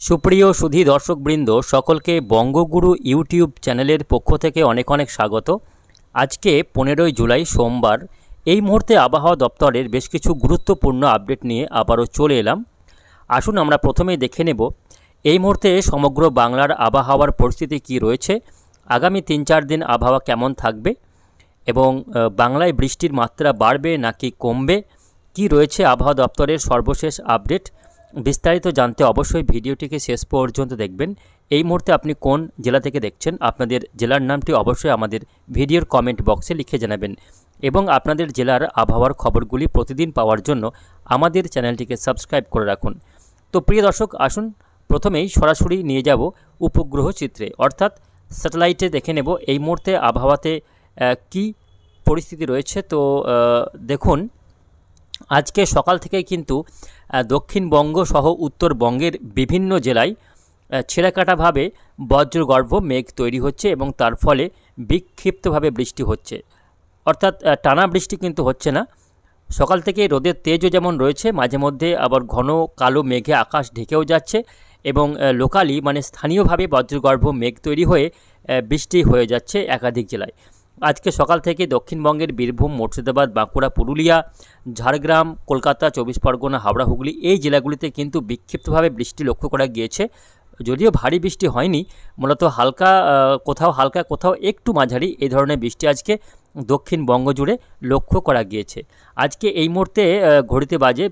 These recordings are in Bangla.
সুপ্রিয় সুধী দর্শকবৃন্দ সকলকে বঙ্গগুরু ইউটিউব চ্যানেলের পক্ষ থেকে অনেক অনেক স্বাগত। আজকে 15ই জুলাই সোমবার। এই মুহূর্তে আবহাওয়া দপ্তরের বেশ কিছু গুরুত্বপূর্ণ আপডেট নিয়ে আবারও চলে এলাম। আসুন আমরা প্রথমেই দেখে নেব এই মুহূর্তে সমগ্র বাংলার আবহাওয়ার পরিস্থিতি কি রয়েছে, আগামী 3-4 দিন আবহাওয়া কেমন থাকবে এবং বাংলায় বৃষ্টির মাত্রা বাড়বে নাকি কমবে, কি রয়েছে আবহাওয়া দপ্তরের সর্বশেষ আপডেট। বিস্তারিত জানতে অবশ্যই ভিডিওটিকে শেষ পর্যন্ত দেখবেন। এই মুহূর্তে আপনি কোন জেলা থেকে দেখছেন, আপনাদের জেলার নামটি অবশ্যই আমাদের ভিডিওর কমেন্ট বক্সে লিখে জানাবেন এবং আপনাদের জেলার আবহাওয়ার খবরগুলি প্রতিদিন পাওয়ার জন্য আমাদের চ্যানেলটিকে সাবস্ক্রাইব করে রাখুন। তো প্রিয় দর্শক, আসুন প্রথমেই সরাসরি নিয়ে যাব উপগ্রহ চিত্রে, অর্থাৎ স্যাটেলাইটে দেখে নেব এই মুহূর্তে আবহাওয়াতে কি পরিস্থিতি রয়েছে। তো দেখুন, আজকে সকাল থেকে কিন্তু দক্ষিণবঙ্গ সহ উত্তরবঙ্গের বিভিন্ন জেলায় ছেঁড়াকাটাভাবে বজ্রগর্ভ মেঘ তৈরি হচ্ছে এবং তার ফলে বিক্ষিপ্তভাবে বৃষ্টি হচ্ছে, অর্থাৎ টানা বৃষ্টি কিন্তু হচ্ছে না। সকাল থেকে রোদের তেজও যেমন রয়েছে, মাঝে মধ্যে আবার ঘন কালো মেঘে আকাশ ঢেকেও যাচ্ছে এবং লোকালি মানে স্থানীয়ভাবে বজ্রগর্ভ মেঘ তৈরি হয়ে বৃষ্টি হয়ে যাচ্ছে একাধিক জেলায়। আজকে সকাল থেকে দক্ষিণবঙ্গের বীরভূম, মুর্শিদাবাদ, বাঁকুড়া, পুরুলিয়া, ঝাড়গ্রাম, কলকাতা, 24 পরগনা, হাওড়া, হুগলি এই জেলাগুলিতে কিন্তু বিক্ষিপ্তভাবে বৃষ্টি লক্ষ্য করা গিয়েছে। যদিও ভারী বৃষ্টি হয়নি, মূলত হালকা কোথাও একটু মাঝারি এই ধরনের বৃষ্টি আজকে দক্ষিণবঙ্গ জুড়ে লক্ষ্য করা গিয়েছে। আজকে এই মুহূর্তে ঘড়িতে বাজে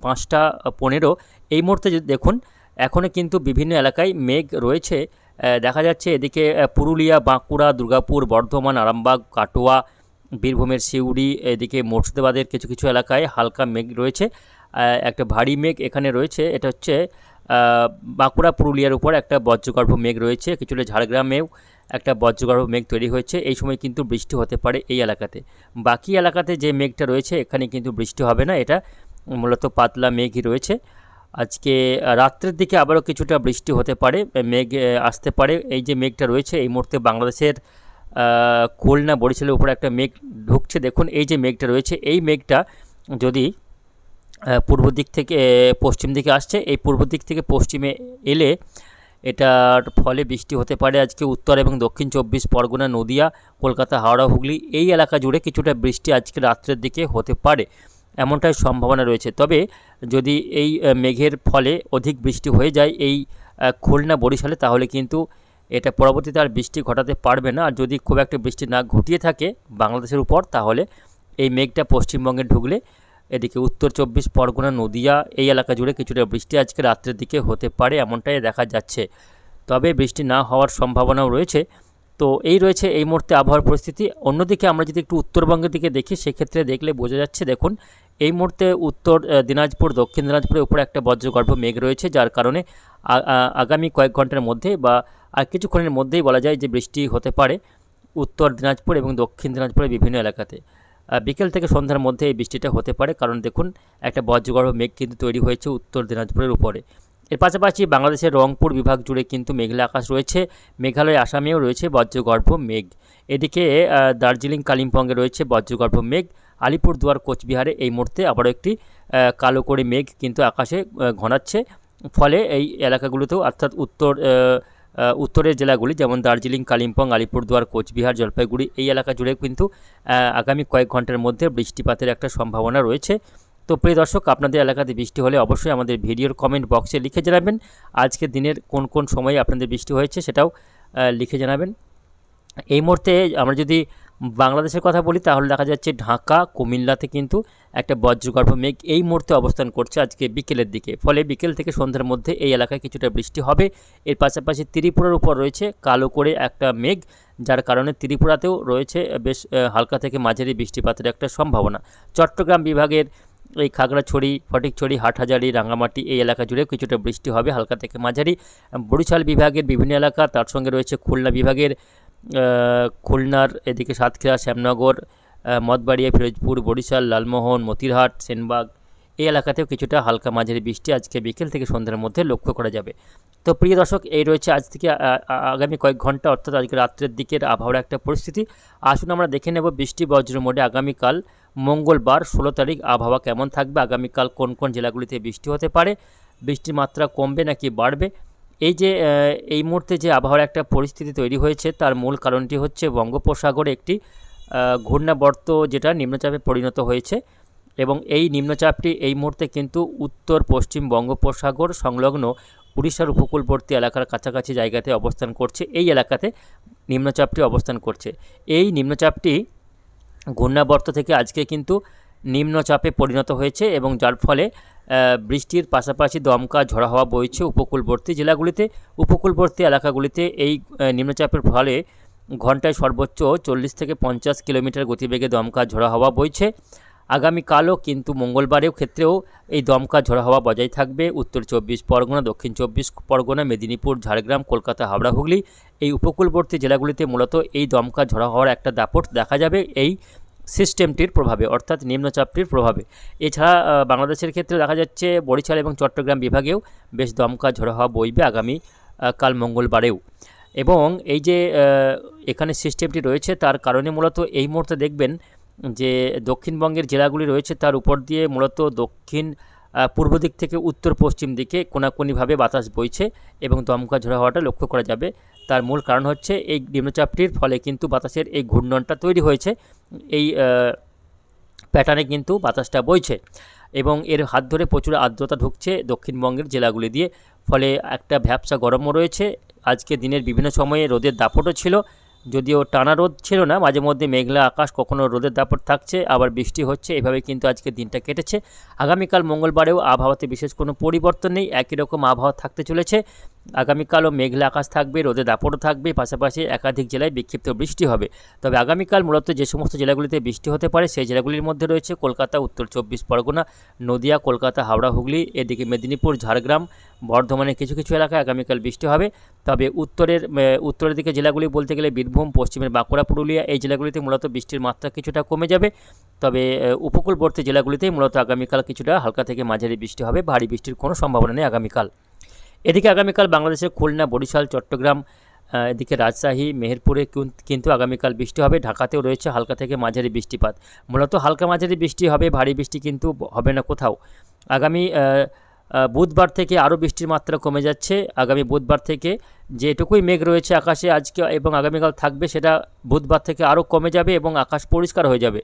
5টা 15। এই মুহূর্তে যদি দেখুন, এখনও কিন্তু বিভিন্ন এলাকায় মেঘ রয়েছে। দেখা যাচ্ছে এদিকে পুরুলিয়া, বাঁকুড়া, দুর্গাপুর, বর্ধমান, আরামবাগ, কাটোয়া, বীরভূমের সিউড়ি, এদিকে মুর্শিদাবাদের কিছু কিছু এলাকায় হালকা মেঘ রয়েছে। একটা ভারী মেঘ এখানে রয়েছে, এটা হচ্ছে বাঁকুড়া পুরুলিয়ার উপর একটা বজ্রগর্ভ মেঘ রয়েছে। কিছুটা ঝাড়গ্রামেও একটা বজ্রগর্ভ মেঘ তৈরি হয়েছে। এই সময় কিন্তু বৃষ্টি হতে পারে এই এলাকাতে। বাকি এলাকাতে যে মেঘটা রয়েছে এখানে কিন্তু বৃষ্টি হবে না, এটা মূলত পাতলা মেঘই রয়েছে। আজকে রাত্রের দিকে আবারও কিছুটা বৃষ্টি হতে পারে, মেঘ আসতে পারে। এই যে মেঘটা রয়েছে এই মুহূর্তে বাংলাদেশের খুলনা, বরিশালের উপর একটা মেঘ ঢুকছে। দেখুন এই যে মেঘটা রয়েছে, এই মেঘটা যদি পূর্ব দিক থেকে পশ্চিম দিকে আসছে, এই পূর্ব দিক থেকে পশ্চিমে এলে এটার ফলে বৃষ্টি হতে পারে আজকে উত্তর এবং দক্ষিণ 24 পরগনা, নদিয়া, কলকাতা, হাওড়া, হুগলি এই এলাকা জুড়ে কিছুটা বৃষ্টি আজকে রাত্রের দিকে হতে পারে, এমনটাই সম্ভাবনা রয়েছে। তবে যদি এই মেঘের ফলে অধিক বৃষ্টি হয়ে যায় এই খুলনা, বরিশালে, তাহলে কিন্তু এটা পরবর্তীতে আর বৃষ্টি ঘটাতে পারবে না। আর যদি খুব একটা বৃষ্টি না ঘটিয়ে থাকে বাংলাদেশের উপর, তাহলে এই মেঘটা পশ্চিমবঙ্গে ঢুকলে এদিকে উত্তর 24 পরগনা, নদিয়া এই এলাকা জুড়ে কিছুটা বৃষ্টি আজকে রাত্রের দিকে হতে পারে, এমনটাই দেখা যাচ্ছে। তবে বৃষ্টি না হওয়ার সম্ভাবনাও রয়েছে। তো এই রয়েছে এই মুহূর্তে আবহাওয়ার পরিস্থিতি। অন্যদিকে আমরা যদি একটু উত্তরবঙ্গের দিকে দেখি, সেক্ষেত্রে দেখলে বোঝা যাচ্ছে, দেখুন এই মুহূর্তে উত্তর দিনাজপুর, দক্ষিণ দিনাজপুরের উপরে একটা বজ্রগর্ভ মেঘ রয়েছে, যার কারণে আগামী কয়েক ঘন্টার মধ্যে বা আর কিছুক্ষণের মধ্যেই বলা যায় যে বৃষ্টি হতে পারে উত্তর দিনাজপুর এবং দক্ষিণ দিনাজপুরের বিভিন্ন এলাকাতে। বিকেল থেকে সন্ধ্যার মধ্যে এই বৃষ্টিটা হতে পারে, কারণ দেখুন একটা বজ্রগর্ভ মেঘ কিন্তু তৈরি হয়েছে উত্তর দিনাজপুরের উপরে। এর পাশাপাশি বাংলাদেশের রংপুর বিভাগ জুড়ে কিন্তু মেঘলা আকাশ রয়েছে, মেঘালয়, আসামেও রয়েছে বজ্রগর্ভ মেঘ। এদিকে দার্জিলিং, কালিম্পংয়ে রয়েছে বজ্রগর্ভ মেঘ। আলিপুরদুয়ার, কোচবিহারে এই মুহূর্তে আবারও একটি কালো করে মেঘ কিন্তু আকাশে ঘনাচ্ছে, ফলে এই এলাকাগুলোতেও অর্থাৎ উত্তরের জেলাগুলি যেমন দার্জিলিং, কালিম্পং, আলিপুরদুয়ার, কোচবিহার, জলপাইগুড়ি এই এলাকা জুড়ে কিন্তু আগামী কয়েক ঘন্টার মধ্যে বৃষ্টিপাতের একটা সম্ভাবনা রয়েছে। তো প্রিয় দর্শক, আপনাদের এলাকাতে বৃষ্টি হলে অবশ্যই আমাদের ভিডিওর কমেন্ট বক্সে লিখে জানাবেন। আজকে দিনের কোন কোন সময়ে আপনাদের বৃষ্টি হয়েছে সেটাও লিখে জানাবেন। এই মুহূর্তে আমরা যদি বাংলাদেশের কথা বলি, তাহলে দেখা যাচ্ছে ঢাকা, কুমিল্লাতে কিন্তু একটা বজ্রগর্ভ মেঘ এই মুহূর্তে অবস্থান করছে আজকে বিকেলের দিকে, ফলে বিকেল থেকে সন্ধ্যার মধ্যে এই এলাকায় কিছুটা বৃষ্টি হবে। এর পাশাপাশি ত্রিপুরার উপর রয়েছে কালো করে একটা মেঘ, যার কারণে ত্রিপুরাতেও রয়েছে বেশ হালকা থেকে মাঝারি বৃষ্টিপাতের একটা সম্ভাবনা। চট্টগ্রাম বিভাগের এই খাগড়াছড়ি, ফটিকছড়ি, হাটহাজারি, রাঙ্গামাটি এই এলাকা জুড়েও কিছুটা বৃষ্টি হবে হালকা থেকে মাঝারি। বরিশাল বিভাগের বিভিন্ন এলাকা, তার সঙ্গে রয়েছে খুলনা বিভাগের খুলনার এদিকে সাতক্ষীরা, শ্যামনগর, মঠবাড়িয়া, ফিরোজপুর, বরিশাল, লালমোহন, মতিরহাট, সেনবাগ এই এলাকাতেও কিছুটা হালকা মাঝারি বৃষ্টি আজকে বিকেল থেকে সন্ধ্যার মধ্যে লক্ষ্য করা যাবে। তো প্রিয় দর্শক, এই রয়েছে আজ থেকে আগামী কয়েক ঘন্টা অর্থাৎ আজকে রাত্রের দিকের আবহাওয়ার একটা পরিস্থিতি। আসুন আমরা দেখে নেব বৃষ্টি বজ্র মোডে আগামীকাল মঙ্গলবার 16 তারিখ আবহাওয়া কেমন থাকবে, আগামীকাল কোন কোন জেলাগুলিতে বৃষ্টি হতে পারে, বৃষ্টির মাত্রা কমবে নাকি বাড়বে, এই মুহূর্তে যে আবহাওয়ার একটা পরিস্থিতি তৈরি হয়েছে তার মূল কারণটি হচ্ছে বঙ্গোপসাগরে একটি ঘূর্ণাবর্ত যেটা নিম্নচাপে পরিণত হয়েছে এবং এই নিম্নচাপটি এই মুহূর্তে কিন্তু উত্তর পশ্চিম বঙ্গোপসাগর সংলগ্ন উড়িষ্যার উপকূলবর্তী এলাকার কাছাকাছি জায়গাতে অবস্থান করছে। এই এলাকাতে নিম্নচাপটি অবস্থান করছে। এই নিম্নচাপটি ঘূর্ণাবর্ত থেকে আজকে কিন্তু নিম্নচাপে পরিণত হয়েছে এবং যার ফলে বৃষ্টির পাশাপাশি দমকা ঝড়ো হাওয়া বইছে উপকূলবর্তী জেলাগুলিতে। উপকূলবর্তী এলাকাগুলিতে এই নিম্নচাপের ফলে ঘন্টায় সর্বোচ্চ 40 থেকে 50 কিলোমিটার গতিবেগে দমকা ঝড়ো হাওয়া বইছে। আগামীকালও কিন্তু মঙ্গলবারেও ক্ষেত্রেও এই দমকা ঝড়ো হাওয়া বজায় থাকবে। উত্তর 24 পরগনা, দক্ষিণ 24 পরগনা, মেদিনীপুর, ঝাড়গ্রাম, কলকাতা, হাওড়া, হুগলি এই উপকূলবর্তী জেলাগুলিতে মূলত এই দমকা ঝড়ো হাওয়ার একটা দাপট দেখা যাবে এই সিস্টেমটির প্রভাবে, অর্থাৎ নিম্নচাপটির প্রভাবে। এছাড়া বাংলাদেশের ক্ষেত্রে দেখা যাচ্ছে বরিশাল এবং চট্টগ্রাম বিভাগেও বেশ দমকা ঝড়ো হাওয়া বইবে আগামী কাল মঙ্গলবারেও। এবং এই যে এখানে সিস্টেমটি রয়েছে তার কারণে মূলত এই মুহূর্তে দেখবেন যে দক্ষিণবঙ্গের জেলাগুলি রয়েছে তার উপর দিয়ে মূলত দক্ষিণ পূর্ব দিক থেকে উত্তর পশ্চিম দিকে কোনাকুনিভাবে বাতাস বইছে এবং দমকা ঝড়ো হাওয়াটা লক্ষ্য করা যাবে। তার মূল কারণ হচ্ছে এই নিম্নচাপটির ফলে কিন্তু বাতাসের এই ঘূর্ণনটা তৈরি হয়েছে, এই প্যাটার্নে কিন্তু বাতাসটা বইছে এবং এর হাত ধরে প্রচুর আর্দ্রতা ঢুকছে দক্ষিণবঙ্গের জেলাগুলি দিয়ে। ফলে একটা ভ্যাপসা গরমও রয়েছে। আজকে দিনের বিভিন্ন সময়ে রোদের দাপটও ছিল, যদিও টানা রোদ ছিল না, মাঝে মধ্যে মেঘলা আকাশ, কখনো রোদের দাপট থাকছে, আবার বৃষ্টি হচ্ছে, এভাবে কিন্তু আজকে দিনটা কেটেছে। আগামীকাল মঙ্গলবারেও আবহাওয়াতে বিশেষ কোনো পরিবর্তন নেই, একই রকম আবহাওয়া থাকতে চলেছে। আগামীকালও মেঘলা আকাশ থাকবে, রোদের দাপটও থাকবে, পাশাপাশি একাধিক জেলায় বিক্ষিপ্ত বৃষ্টি হবে। তবে আগামীকাল মূলত যে সমস্ত জেলাগুলিতে বৃষ্টি হতে পারে সেই জেলাগুলির মধ্যে রয়েছে কলকাতা, উত্তর 24 পরগনা, নদিয়া, কলকাতা, হাওড়া, হুগলি, এদিকে মেদিনীপুর, ঝাড়গ্রাম, বর্ধমানের কিছু কিছু এলাকায় আগামীকাল বৃষ্টি হবে। তবে উত্তরের দিকে জেলাগুলি বলতে গেলে বীরভূম, পশ্চিমের বাঁকুড়া, পুরুলিয়া এই জেলাগুলিতে মূলত বৃষ্টির মাত্রা কিছুটা কমে যাবে। তবে উপকূলবর্তী জেলাগুলিতেই মূলত আগামীকাল কিছুটা হালকা থেকে মাঝারি বৃষ্টি হবে, ভারী বৃষ্টির কোনো সম্ভাবনা নেই আগামীকাল। এদিকে আগামীকাল বাংলাদেশের খুলনা, বরিশাল, চট্টগ্রাম, এদিকে রাজশাহী, মেহেরপুরে কিন্তু আগামীকাল বৃষ্টি হবে। ঢাকাতেও রয়েছে হালকা থেকে মাঝারি বৃষ্টিপাত। মূলত হালকা মাঝারি বৃষ্টি হবে, ভারী বৃষ্টি কিন্তু হবে না কোথাও। আগামী বুধবার থেকে আরও বৃষ্টির মাত্রা কমে যাচ্ছে। আগামী বুধবার থেকে যেটুকুই মেঘ রয়েছে আকাশে আজকে এবং আগামীকাল থাকবে সেটা বুধবার থেকে আরও কমে যাবে এবং আকাশ পরিষ্কার হয়ে যাবে।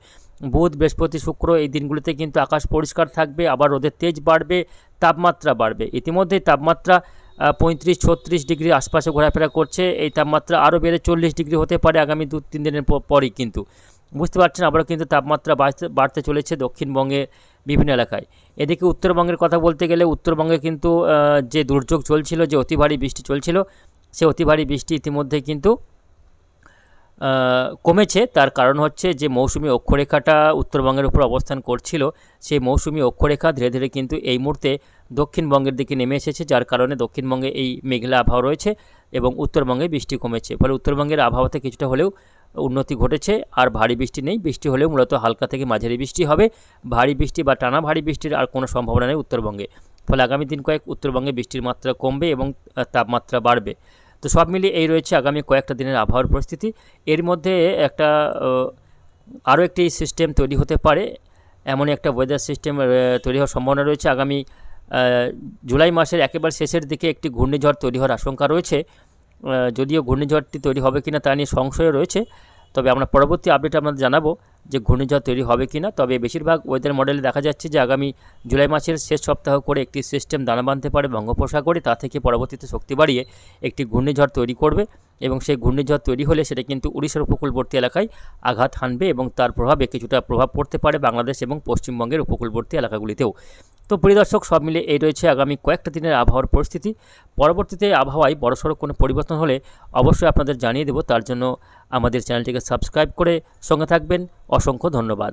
বুধ, বৃহস্পতি, শুক্র এই দিনগুলিতে কিন্তু আকাশ পরিষ্কার থাকবে, আবার রোদের তেজ বাড়বে, তাপমাত্রা বাড়বে। ইতিমধ্যেই তাপমাত্রা 35-36 ডিগ্রির আশপাশে ঘোরাফেরা করছে। এই তাপমাত্রা আরও বেড়ে 40 ডিগ্রি হতে পারে আগামী 2-3 দিনের পরই। কিন্তু বুঝতে পারছেন আবারও কিন্তু তাপমাত্রা বাড়তে চলেছে দক্ষিণবঙ্গে বিভিন্ন এলাকায়। এদিকে উত্তরবঙ্গের কথা বলতে গেলে উত্তরবঙ্গে কিন্তু যে দুর্যোগ চলছিল, যে অতি ভারী বৃষ্টি চলছিল, সে অতি ভারী বৃষ্টি ইতিমধ্যে কিন্তু কমেছে। তার কারণ হচ্ছে যে মৌসুমি অক্ষরেখাটা উত্তরবঙ্গের উপর অবস্থান করছিল, সেই মৌসুমি অক্ষরেখা ধীরে ধীরে কিন্তু এই মুহূর্তে দক্ষিণবঙ্গের দিকে নেমে এসেছে, যার কারণে দক্ষিণবঙ্গে এই মেঘলা আবহাওয়া রয়েছে এবং উত্তরবঙ্গে বৃষ্টি কমেছে। ফলে উত্তরবঙ্গের আবহাওয়াতে কিছুটা হলেও উন্নতি ঘটেছে। আর ভারী বৃষ্টি নেই, বৃষ্টি হলেও মূলত হালকা থেকে মাঝারি বৃষ্টি হবে। ভারী বৃষ্টি বা টানা ভারী বৃষ্টির আর কোনো সম্ভাবনা নেই উত্তরবঙ্গে। ফলে আগামী দিন কয়েক উত্তরবঙ্গে বৃষ্টির মাত্রা কমবে এবং তাপমাত্রা বাড়বে। তো সব মিলিয়ে এই রয়েছে আগামী কয়েকটা দিনের আবহাওয়ার পরিস্থিতি। এর মধ্যে আরও একটি সিস্টেম তৈরি হতে পারে, এমনই একটা ওয়েদার সিস্টেম তৈরি হওয়ার সম্ভাবনা রয়েছে। আগামী জুলাই মাসের একেবারে শেষের দিকে একটি ঘূর্ণিঝড় তৈরি হওয়ার আশঙ্কা রয়েছে। যদিও ঘূর্ণিঝড়টি তৈরি হবে কিনা তা নিয়ে সংশয় রয়েছে, তবে আমরা পরবর্তী আপডেট আপনাদের জানাবো যে ঘূর্ণিঝড় তৈরি হবে কিনা। তবে বেশিরভাগ ওয়েদার মডেলে দেখা যাচ্ছে যে আগামী জুলাই মাসের শেষ সপ্তাহ করে একটি সিস্টেম দানা বাঁধতে পারে বঙ্গোপসাগরে, তা থেকে পরবর্তীতে শক্তি বাড়িয়ে একটি ঘূর্ণিঝড় তৈরি করবে এবং সেই ঘূর্ণিঝড় তৈরি হলে সেটা কিন্তু উড়িষ্যার উপকূলবর্তী এলাকায় আঘাত হানবে এবং তার প্রভাবে কিছুটা প্রভাব পড়তে পারে বাংলাদেশ এবং পশ্চিমবঙ্গের উপকূলবর্তী এলাকাগুলিতেও। তো প্রিয় দর্শক, সব মিলে এই রয়েছে আগামী কয়েকটা দিনের আবহাওয়ার পরিস্থিতি। পরবর্তীতে আবহাওয়ায় বড়সড় কোনো পরিবর্তন হলে অবশ্যই আপনাদের জানিয়ে দেব। তার জন্য আমাদের চ্যানেলটিকে সাবস্ক্রাইব করে সঙ্গে থাকবেন। অসংখ্য ধন্যবাদ।